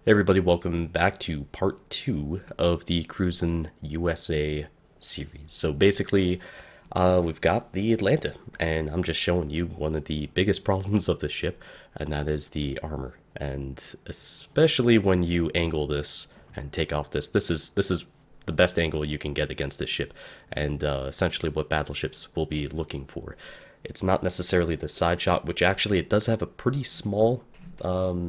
Hey everybody, welcome back to part 2 of the Cruisin USA series. So basically, we've got the Atlanta, and I'm just showing you one of the biggest problems of the ship, and that is the armor. And especially when you angle this and take off this is the best angle you can get against this ship, and essentially what battleships will be looking for. It's not necessarily the side shot, which actually it does have a pretty small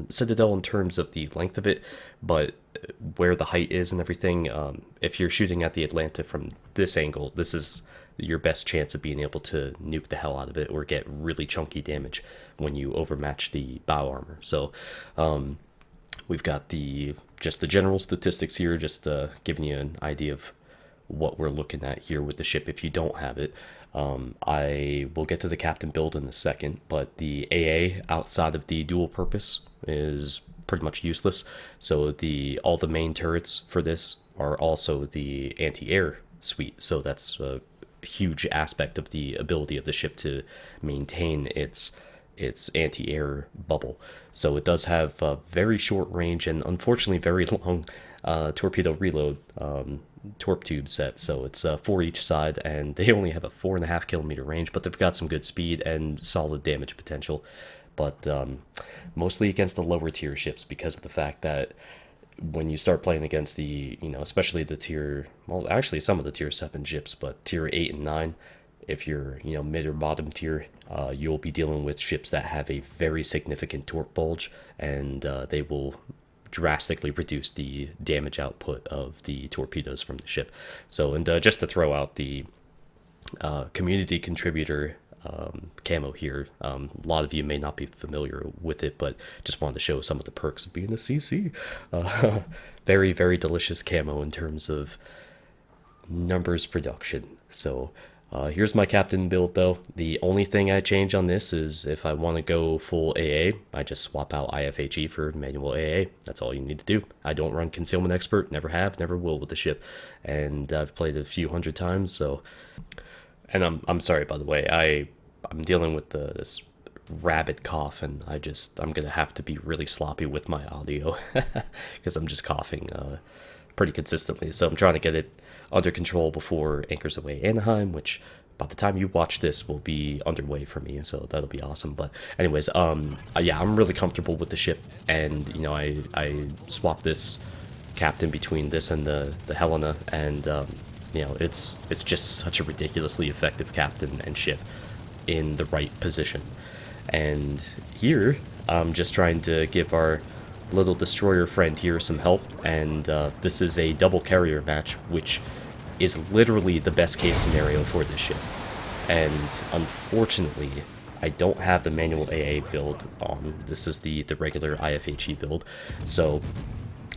citadel in terms of the length of it, but where the height is and everything, if you're shooting at the Atlanta from this angle, this is your best chance of being able to nuke the hell out of it or get really chunky damage when you overmatch the bow armor. So we've got just the general statistics here, just giving you an idea of what we're looking at here with the ship if you don't have it. I will get to the captain build in a second, but the AA outside of the dual purpose is pretty much useless. So all the main turrets for this are also the anti-air suite. So that's a huge aspect of the ability of the ship to maintain its anti-air bubble. So it does have a very short range and unfortunately very long torpedo reload torp tube set. So it's 4 each side, and they only have a 4.5 kilometer range, but they've got some good speed and solid damage potential. But mostly against the lower tier ships, because of the fact that when you start playing against especially the actually some of the tier 7 ships, but tier 8 and 9, if you're mid or bottom tier, you'll be dealing with ships that have a very significant torque bulge, and they will drastically reduce the damage output of the torpedoes from the ship. So, and just to throw out the community contributor camo here, a lot of you may not be familiar with it, but just wanted to show some of the perks of being a CC. Very, very delicious camo in terms of numbers production. So here's my captain build though. The only thing I change on this is if I want to go full AA, I just swap out IFHE for manual AA. That's all you need to do. I don't run concealment expert, never have, never will with the ship, and I've played it a few hundred times. So, and I'm sorry by the way, I'm dealing with this rabid cough, and I'm gonna have to be really sloppy with my audio because I'm just coughing pretty consistently. So I'm trying to get it under control before Anchors Away Anaheim, which by the time you watch this will be underway for me, so that'll be awesome. But anyways, yeah, I'm really comfortable with the ship, and I swapped this captain between this and the Helena, and it's just such a ridiculously effective captain and ship in the right position. And here I'm just trying to give our little destroyer friend here some help, and this is a double carrier match, which is literally the best case scenario for this ship. And unfortunately, I don't have the manual AA build on. This is the regular IFHE build, so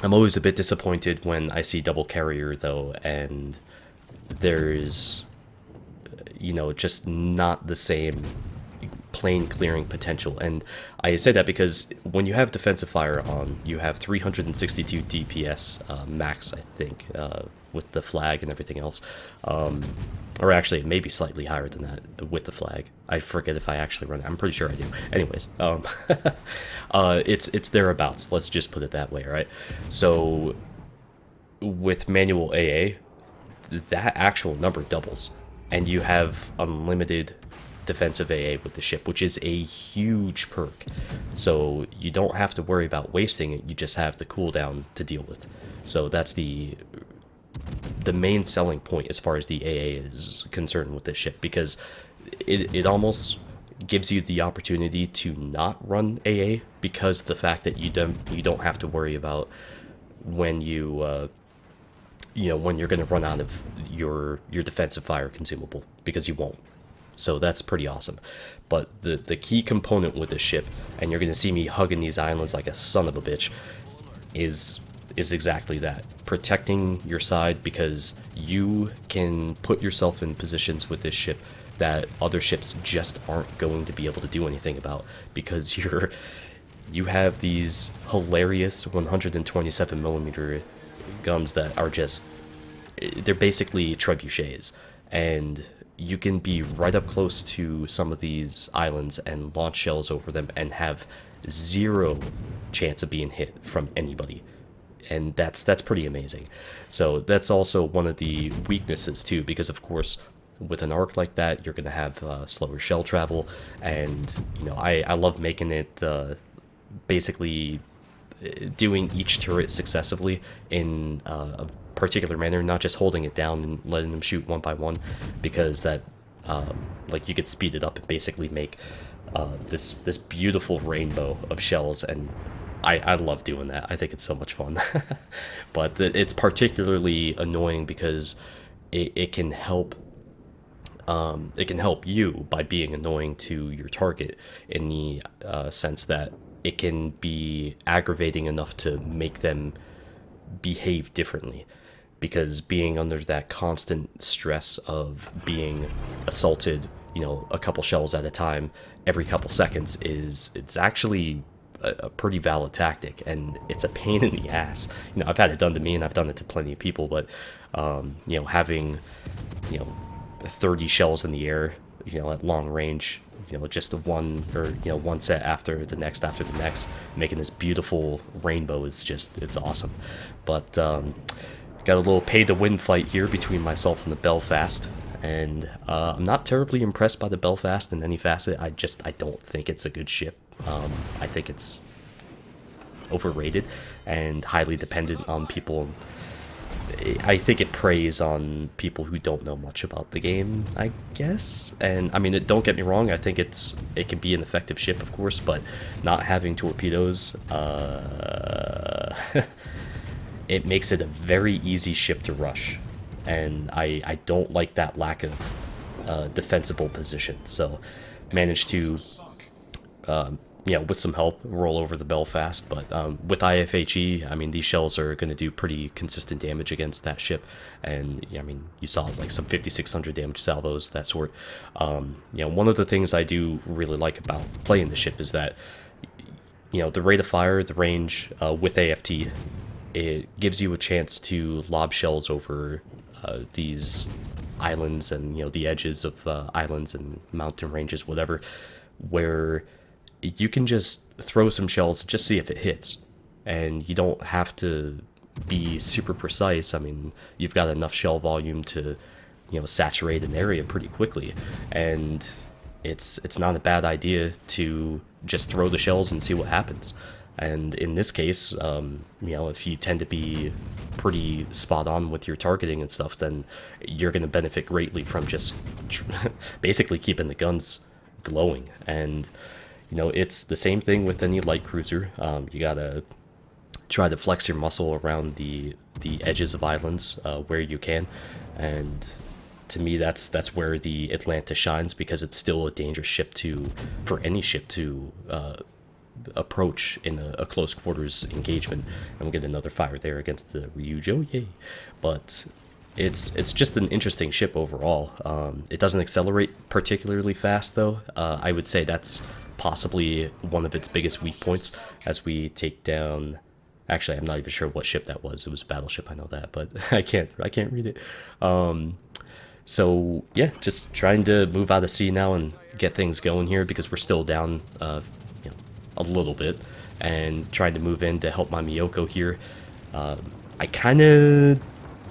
I'm always a bit disappointed when I see double carrier though, and there's just not the same plane clearing potential. And I say that because when you have defensive fire on, you have 362 DPS max, I think, with the flag and everything else. Or actually, it may be slightly higher than that with the flag. I forget if I actually run it. I'm pretty sure I do. Anyways, it's thereabouts. Let's just put it that way, right? So with manual AA, that actual number doubles, and you have unlimited defensive AA with the ship, which is a huge perk. So you don't have to worry about wasting it, you just have the cooldown to deal with. So that's the main selling point as far as the AA is concerned with this ship, because it almost gives you the opportunity to not run AA, because the fact that you don't have to worry about when when you're going to run out of your defensive fire consumable, because you won't. So that's pretty awesome. But the key component with this ship, and you're going to see me hugging these islands like a son of a bitch, is exactly that. Protecting your side, because you can put yourself in positions with this ship that other ships just aren't going to be able to do anything about, because you have these hilarious 127mm guns that are they're basically trebuchets, and you can be right up close to some of these islands and launch shells over them and have zero chance of being hit from anybody, and that's pretty amazing. So that's also one of the weaknesses too, because of course with an arc like that you're gonna have slower shell travel, and I love making it basically doing each turret successively in a particular manner, not just holding it down and letting them shoot one by one, because that like you could speed it up and basically make this beautiful rainbow of shells, and I love doing that. I think it's so much fun. But it's particularly annoying because it can help you by being annoying to your target, in the sense that it can be aggravating enough to make them behave differently, because being under that constant stress of being assaulted, a couple shells at a time every couple seconds, it's actually a pretty valid tactic, and it's a pain in the ass. I've had it done to me, and I've done it to plenty of people, but having 30 shells in the air, at long range, just the one, or one set after the next, making this beautiful rainbow is just, it's awesome. But got a little pay to win fight here between myself and the Belfast, and I'm not terribly impressed by the Belfast in any facet. I don't think it's a good ship. I think it's overrated and highly dependent on people. I think it preys on people who don't know much about the game, I guess. And I mean, don't get me wrong, I think it can be an effective ship, of course, but not having torpedoes, it makes it a very easy ship to rush, and I don't like that lack of defensible position. So managed to with some help, roll over the Belfast. But with IFHE, I mean, these shells are going to do pretty consistent damage against that ship. And I mean, you saw like some 5,600 damage salvos, that sort. One of the things I do really like about playing the ship is that, the rate of fire, the range with AFT, it gives you a chance to lob shells over these islands and, the edges of islands and mountain ranges, whatever, where you can just throw some shells, just see if it hits, and you don't have to be super precise. I mean, you've got enough shell volume to, saturate an area pretty quickly, and it's not a bad idea to just throw the shells and see what happens. And in this case, if you tend to be pretty spot on with your targeting and stuff, then you're going to benefit greatly from just basically keeping the guns glowing. And it's the same thing with any light cruiser. You gotta try to flex your muscle around the edges of islands where you can, and to me that's where the Atlanta shines, because it's still a dangerous ship for any ship to approach in a close quarters engagement. And we'll get another fire there against the Ryujo, yay! But it's just an interesting ship overall. It doesn't accelerate particularly fast, though. I would say that's possibly one of its biggest weak points, as we take down, actually I'm not even sure what ship that was. It was a battleship, I know that, but I can't read it. So yeah, just trying to move out of sea now and get things going here, because we're still down a little bit, and trying to move in to help my Miyoko here. I kind of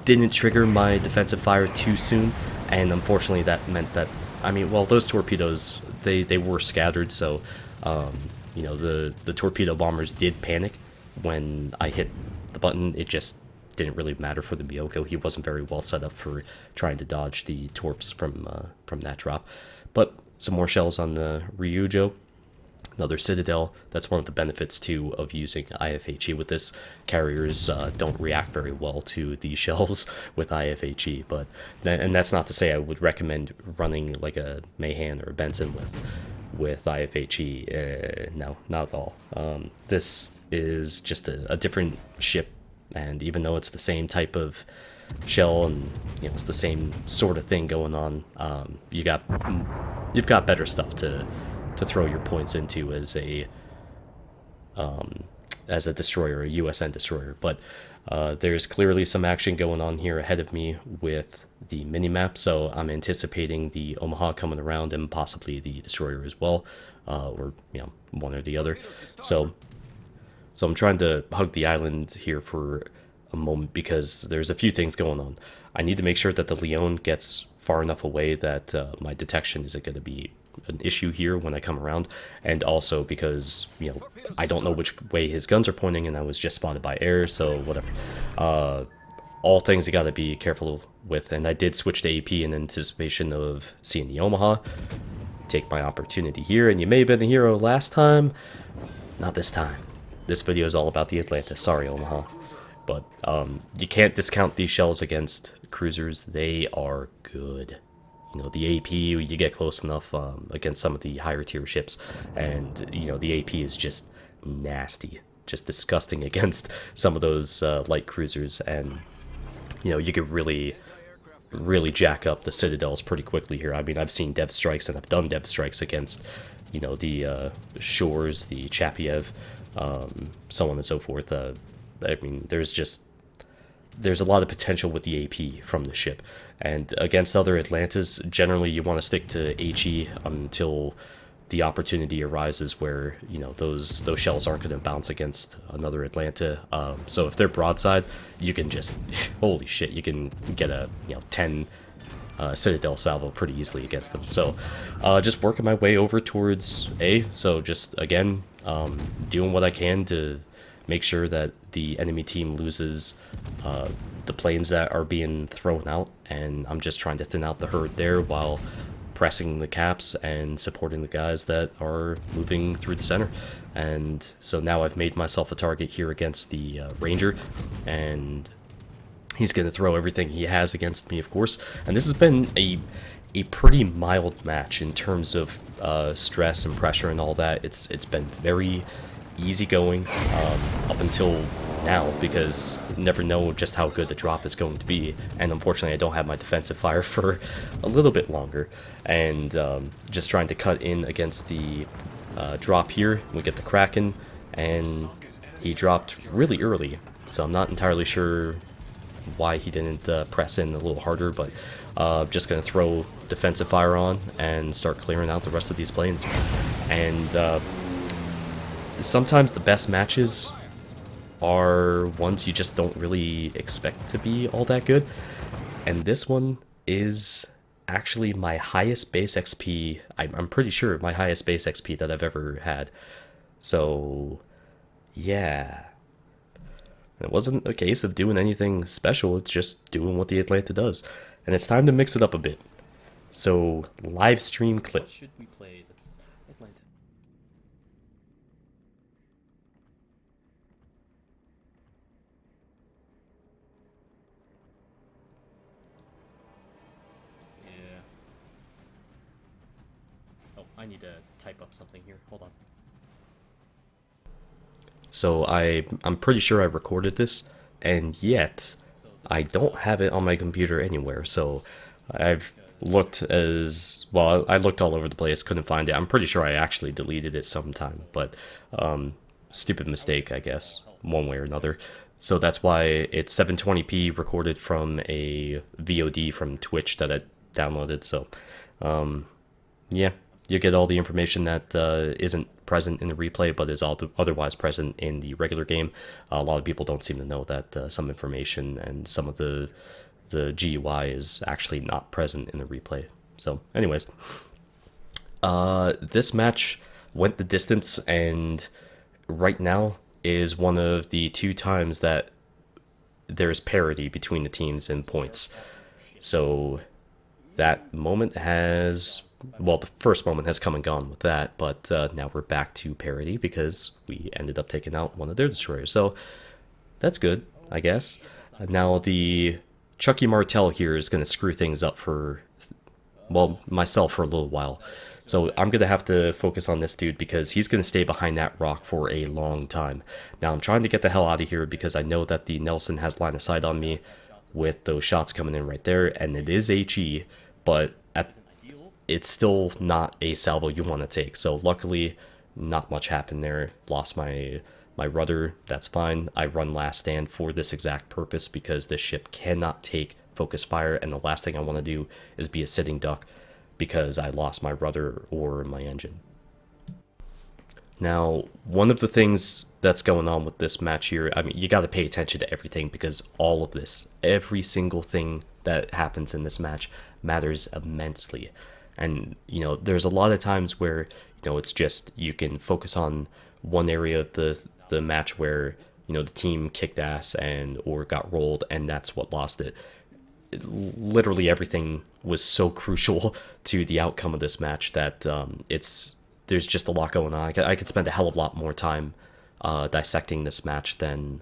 didn't trigger my defensive fire too soon, and unfortunately that meant that, I mean, well, those torpedoes, they were scattered, so the torpedo bombers did panic when I hit the button. It just didn't really matter for the Miyoko. He wasn't very well set up for trying to dodge the torps from that drop. But some more shells on the Ryujo. Another Citadel. That's one of the benefits too of using IFHE with this. Carriers don't react very well to these shells with IFHE, but and that's not to say I would recommend running like a Mahan or a Benson with IFHE. No, not at all. This is just a different ship, and even though it's the same type of shell and it's the same sort of thing going on, you've got better stuff to throw your points into as a destroyer, a USN destroyer. But There's clearly some action going on here ahead of me with the minimap, so I'm anticipating the Omaha coming around and possibly the destroyer as well, or one or the other. So I'm trying to hug the island here for a moment because there's a few things going on. I need to make sure that the Leon gets far enough away that my detection isn't going to be an issue here when I come around, and also because I don't know which way his guns are pointing, and I was just spotted by air, so whatever. All things you got to be careful with, and I did switch to AP in anticipation of seeing the Omaha. Take my opportunity here, and you may have been the hero last time, not this time. This video is all about the Atlanta. Sorry, Omaha. But you can't discount these shells against cruisers. They are good. The AP, you get close enough against some of the higher tier ships, and the AP is just nasty, just disgusting against some of those light cruisers, and you could really jack up the citadels pretty quickly here. I mean, I've seen dev strikes, and I've done dev strikes against the Shores, the Chapiev, so on and so forth. I mean, there's a lot of potential with the AP from the ship, and against other Atlantas, generally you want to stick to HE until the opportunity arises where those shells aren't going to bounce against another Atlanta. So if they're broadside, you can just holy shit, you can get a 10 Citadel salvo pretty easily against them. So just working my way over towards A. So just again doing what I can to make sure that the enemy team loses the planes that are being thrown out, and I'm just trying to thin out the herd there while pressing the caps and supporting the guys that are moving through the center. And so now I've made myself a target here against the Ranger, and he's going to throw everything he has against me, of course. And this has been a pretty mild match in terms of stress and pressure and all that. It's been very easygoing up until now, because you never know just how good the drop is going to be, and unfortunately I don't have my defensive fire for a little bit longer, and just trying to cut in against the drop here. We get the Kraken, and he dropped really early, so I'm not entirely sure why he didn't press in a little harder, but just gonna throw defensive fire on and start clearing out the rest of these planes. And sometimes the best matches are ones you just don't really expect to be all that good, and this one is actually my highest base XP, I'm pretty sure my highest base XP that I've ever had. So yeah, it wasn't a case of doing anything special, it's just doing what the Atlanta does, and it's time to mix it up a bit. So live stream clip. What should we play that's Atlanta? Yeah. Oh, I need to type up something here. Hold on. So I'm pretty sure I recorded this, and yet I don't have it on my computer anywhere. So I've looked as well. I looked all over the place, couldn't find it. I'm pretty sure I actually deleted it sometime, but stupid mistake, I guess, one way or another. So that's why it's 720p recorded from a VOD from Twitch that I downloaded. So yeah, you get all the information that isn't present in the replay, but is otherwise present in the regular game. A lot of people don't seem to know that some information and some of the GUI is actually not present in the replay. So anyways, this match went the distance, and right now is one of the 2 times that there's parity between the teams in points. So that moment has, well, the first moment has come and gone with that, but now we're back to parity because we ended up taking out one of their destroyers. So that's good, I guess. Now the Chucky Martel here is going to screw things up for, well, myself for a little while. So I'm going to have to focus on this dude because he's going to stay behind that rock for a long time. Now I'm trying to get the hell out of here because I know that the Nelson has line of sight on me with those shots coming in right there, and it is HE, but it's still not a salvo you want to take. So luckily, not much happened there. Lost my my rudder, that's fine. I run last stand for this exact purpose because this ship cannot take focus fire, and the last thing I want to do is be a sitting duck because I lost my rudder or my engine. Now, one of the things that's going on with this match here, I mean, you got to pay attention to everything because all of this, every single thing that happens in this match matters immensely. And, you know, there's a lot of times where, you know, it's just you can focus on one area of the match where, you know, the team kicked ass and or got rolled, and that's what lost it. Literally everything was so crucial to the outcome of this match that there's just a lot going on. I could spend a hell of a lot more time dissecting this match than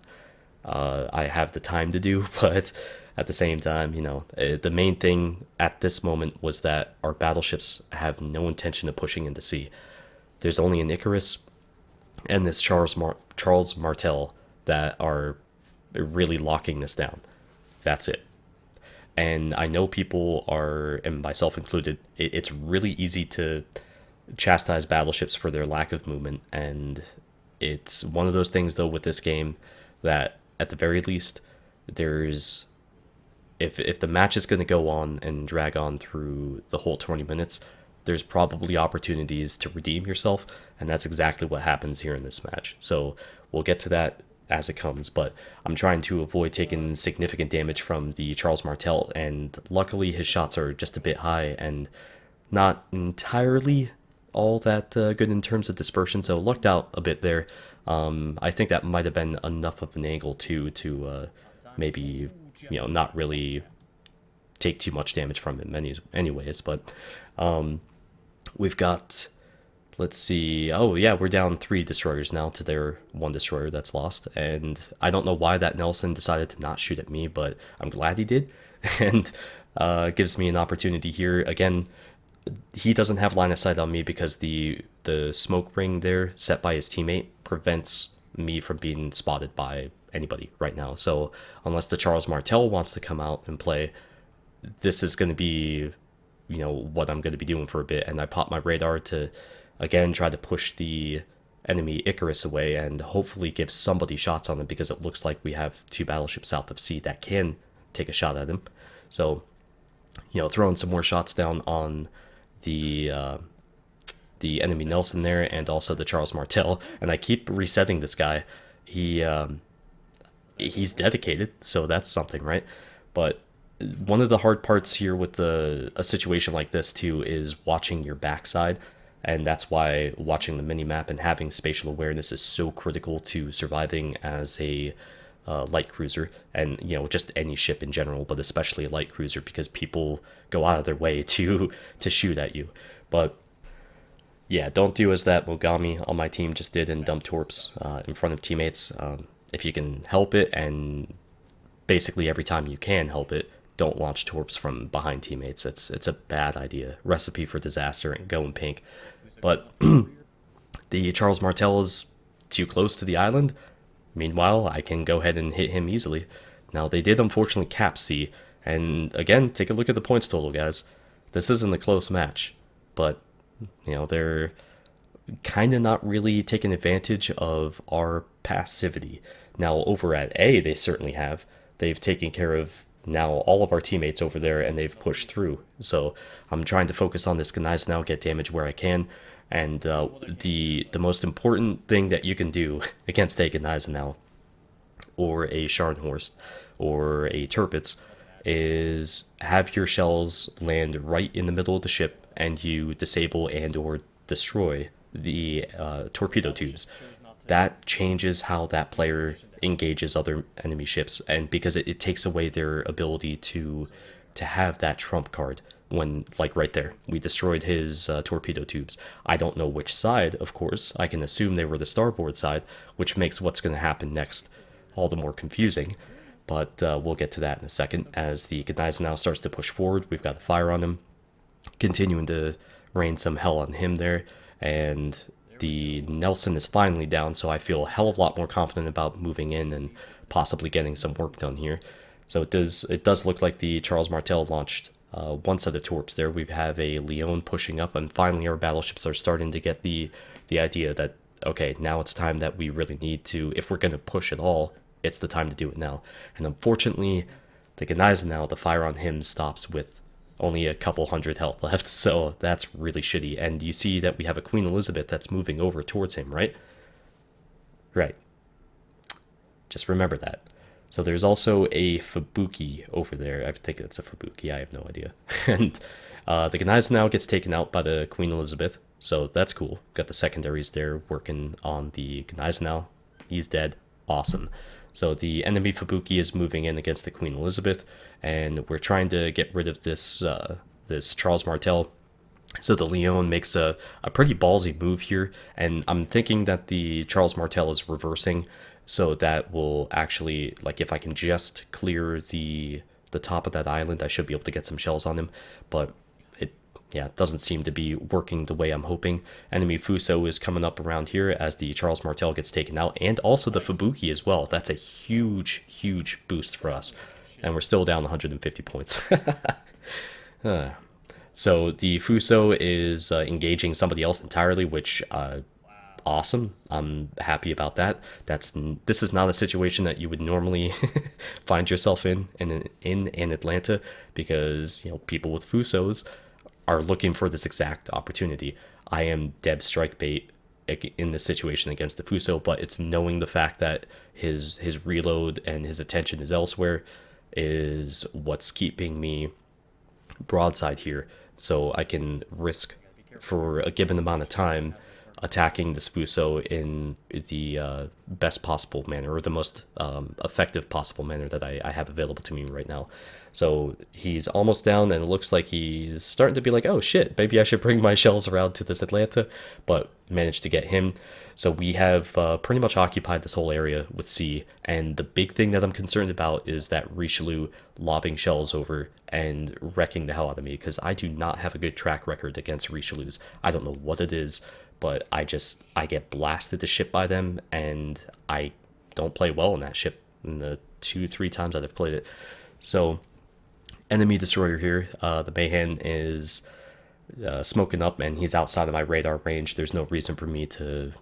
I have the time to do, but at the same time, you know, the main thing at this moment was that our battleships have no intention of pushing into sea. There's only an Icarus and this Charles Martel that are really locking this down. That's it. And I know people are, and myself included, it's really easy to chastise battleships for their lack of movement, and it's one of those things though with this game that at the very least there's if the match is going to go on and drag on through the whole 20 minutes, there's probably opportunities to redeem yourself, and that's exactly what happens here in this match. So we'll get to that as it comes, but I'm trying to avoid taking significant damage from the Charles Martel, and luckily his shots are just a bit high and not entirely all that good in terms of dispersion, so lucked out a bit there. I think that might have been enough of an angle too to maybe, you know, not really take too much damage from him anyways, but we've got, let's see, oh yeah, we're down 3 destroyers now to their 1 destroyer that's lost, and I don't know why that Nelson decided to not shoot at me, but I'm glad he did, and gives me an opportunity here. Again, he doesn't have line of sight on me because the smoke ring there set by his teammate prevents me from being spotted by anybody right now. So unless the Charles Martel wants to come out and play, this is going to be, you know, what I'm going to be doing for a bit. And I pop my radar to, again, try to push the enemy Icarus away and hopefully give somebody shots on him, because it looks like we have 2 battleships south of sea that can take a shot at him. So, you know, throwing some more shots down on the enemy Nelson there, and also the Charles Martel, and I keep resetting this guy. He's dedicated, so that's something, right? But one of the hard parts here with a situation like this too is watching your backside, and that's why watching the mini-map and having spatial awareness is so critical to surviving as a light cruiser, and, you know, just any ship in general, but especially a light cruiser, because people go out of their way to shoot at you. But yeah, don't do as that Mogami on my team just did and dump torps in front of teammates. If you can help it, and basically every time you can help it, don't launch torps from behind teammates. It's a bad idea. Recipe for disaster and going pink. But the Charles Martel is too close to the island. Meanwhile, I can go ahead and hit him easily. Now, they did unfortunately cap C, and again, take a look at the points total, guys. This isn't a close match, but, you know, they're kind of not really taking advantage of our passivity. Now, over at A, they certainly have. They've taken care of now all of our teammates over there, and they've pushed through. So I'm trying to focus on this Gneisenau now, get damage where I can. And the most important thing that you can do against a Gneisenau or a Scharnhorst or a Tirpitz is have your shells land right in the middle of the ship, and you disable and or destroy the torpedo tubes. That changes how that player engages other enemy ships, and because it takes away their ability to have that trump card. When, like right there, we destroyed his torpedo tubes. I don't know which side, of course. I can assume they were the starboard side, which makes what's going to happen next all the more confusing. But we'll get to that in a second. As the Gneisenau starts to push forward, we've got a fire on him, continuing to rain some hell on him there. And the Nelson is finally down, so I feel a hell of a lot more confident about moving in and possibly getting some work done here. So it does look like the Charles Martel launched one set of torps there. We have a Leon pushing up, and finally our battleships are starting to get the idea that okay, now it's time that we really need to, if we're going to push at all, it's the time to do it now. And unfortunately, the Gneisenau, now, the fire on him stops with only a couple hundred health left, so that's really shitty. And you see that we have a Queen Elizabeth that's moving over towards him, right? Right. Just remember that. So there's also a Fubuki over there. I think it's a Fubuki. I have no idea. And the Gneisenau now gets taken out by the Queen Elizabeth. So that's cool. Got the secondaries there working on the Gneisenau now. He's dead. Awesome. So the enemy Fubuki is moving in against the Queen Elizabeth, and we're trying to get rid of this this Charles Martel. So the Leon makes a pretty ballsy move here, and I'm thinking that the Charles Martel is reversing, so that will actually, like, if I can just clear the top of that island, I should be able to get some shells on him, but it doesn't seem to be working the way I'm hoping. Enemy Fuso is coming up around here as the Charles Martel gets taken out, and also the Fubuki as well. That's a huge, huge boost for us, and we're still down 150 points. So the Fuso is engaging somebody else entirely, which awesome. I'm happy about that. This is not a situation that you would normally find yourself in an Atlanta, because people with Fusos are looking for this exact opportunity. I am Deb strike bait in this situation against the Fuso, but it's knowing the fact that his reload and his attention is elsewhere is what's keeping me broadside here, so I can risk for a given amount of time attacking this Fuso in the best possible manner, or the most effective possible manner that I have available to me right now. So he's almost down, and it looks like he's starting to be like, oh shit, maybe I should bring my shells around to this Atlanta, but managed to get him. So we have pretty much occupied this whole area with C, and the big thing that I'm concerned about is that Richelieu lobbing shells over and wrecking the hell out of me, because I do not have a good track record against Richelieus. I don't know what it is, but I get blasted to shit by them, and I don't play well in that ship in the 2-3 times that I've played it. So enemy destroyer here, the Mayhem is smoking up, and he's outside of my radar range. There's no reason for me to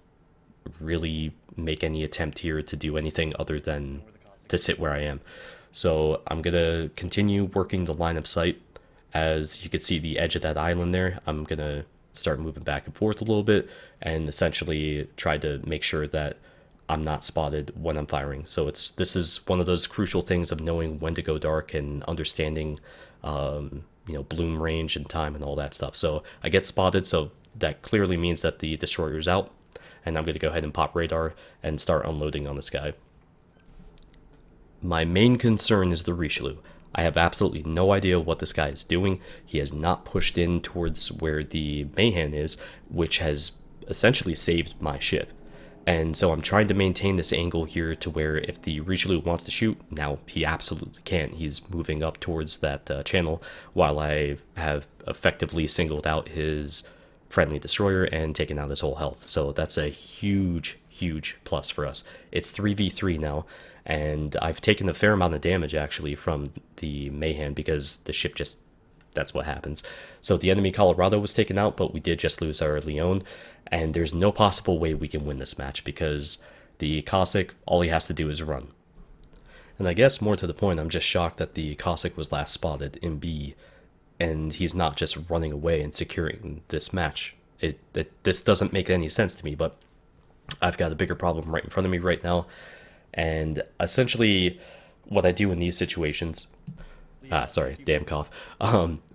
really make any attempt here to do anything other than to sit where I am. So I'm gonna continue working the line of sight. As you can see the edge of that island there, I'm gonna start moving back and forth a little bit and essentially try to make sure that I'm not spotted when I'm firing. So this is one of those crucial things of knowing when to go dark and understanding bloom range and time and all that stuff. So I get spotted, so that clearly means that the destroyer's out, and I'm going to go ahead and pop radar and start unloading on this guy. My main concern is the Richelieu. I have absolutely no idea what this guy is doing. He has not pushed in towards where the Mayhem is, which has essentially saved my ship. And so I'm trying to maintain this angle here to where if the Richelieu wants to shoot, now he absolutely can. He's moving up towards that channel while I have effectively singled out his friendly destroyer and taken out his whole health. So that's a huge, huge plus for us. It's 3v3 now, and I've taken a fair amount of damage actually from the Mayhem because the ship just, that's what happens. So the enemy Colorado was taken out, but we did just lose our Leon, and there's no possible way we can win this match because the Cossack, all he has to do is run. And I guess more to the point, I'm just shocked that the Cossack was last spotted in B, and he's not just running away and securing this match. This doesn't make any sense to me, but I've got a bigger problem right in front of me right now, and essentially what I do in these situations, sorry, damn cough.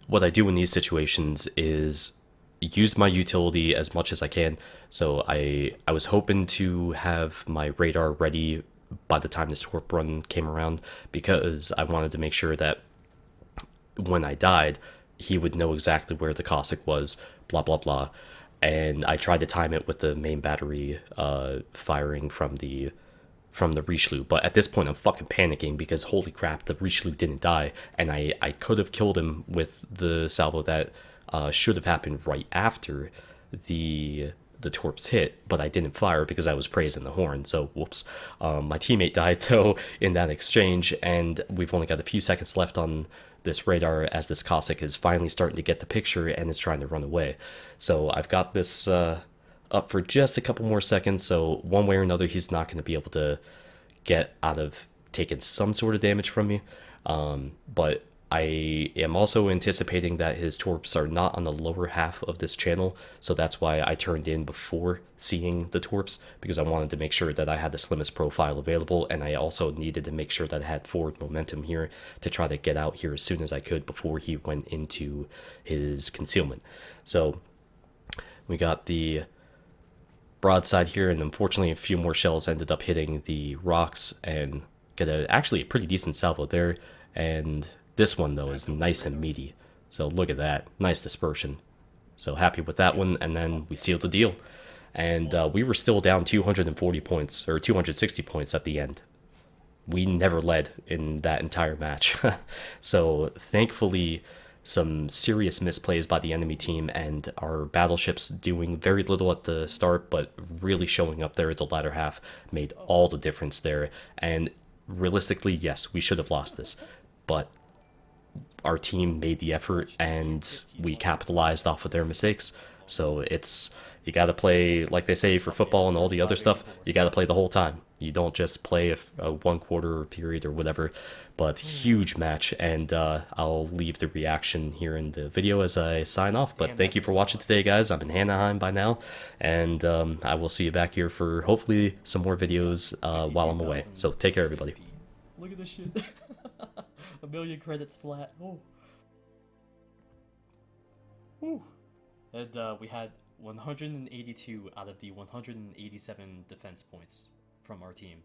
What I do in these situations is use my utility as much as I can. So I was hoping to have my radar ready by the time this torp run came around, because I wanted to make sure that when I died, he would know exactly where the Cossack was, blah, blah, blah. And I tried to time it with the main battery firing from the Richelieu. But at this point, I'm fucking panicking because holy crap, the Richelieu didn't die. And I could have killed him with the salvo that should have happened right after the torps hit, but I didn't fire because I was praising the horn, so whoops. My teammate died though in that exchange, and we've only got a few seconds left on this radar as this Cossack is finally starting to get the picture and is trying to run away. So I've got this up for just a couple more seconds, so one way or another, he's not going to be able to get out of taking some sort of damage from me. But I am also anticipating that his torps are not on the lower half of this channel, so that's why I turned in before seeing the torps, because I wanted to make sure that I had the slimmest profile available, and I also needed to make sure that I had forward momentum here to try to get out here as soon as I could before he went into his concealment. So we got the broadside here, and unfortunately a few more shells ended up hitting the rocks and get actually a pretty decent salvo there. And this one though is nice and meaty, so look at that, nice dispersion. So happy with that one, and then we sealed the deal. And we were still down 240 points, or 260 points at the end. We never led in that entire match. So thankfully, some serious misplays by the enemy team, and our battleships doing very little at the start, but really showing up there at the latter half made all the difference there. And realistically, yes, we should have lost this, but our team made the effort and we capitalized off of their mistakes. So it's, you got to play, like they say for football and all the other stuff, you got to play the whole time. You don't just play a 1 quarter period or whatever. But huge match, and I'll leave the reaction here in the video as I sign off. But thank you for watching today, guys. I'm in Anaheim by now, and I will see you back here for hopefully some more videos while I'm away. So take care, everybody. Look at this shit. A million credits flat. Oh. Whew. And we had 182 out of the 187 defense points from our team.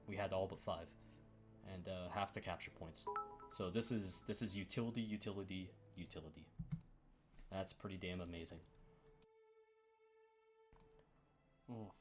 We had all but 5, and half the capture points. So this is utility, utility, utility. That's pretty damn amazing. Oh.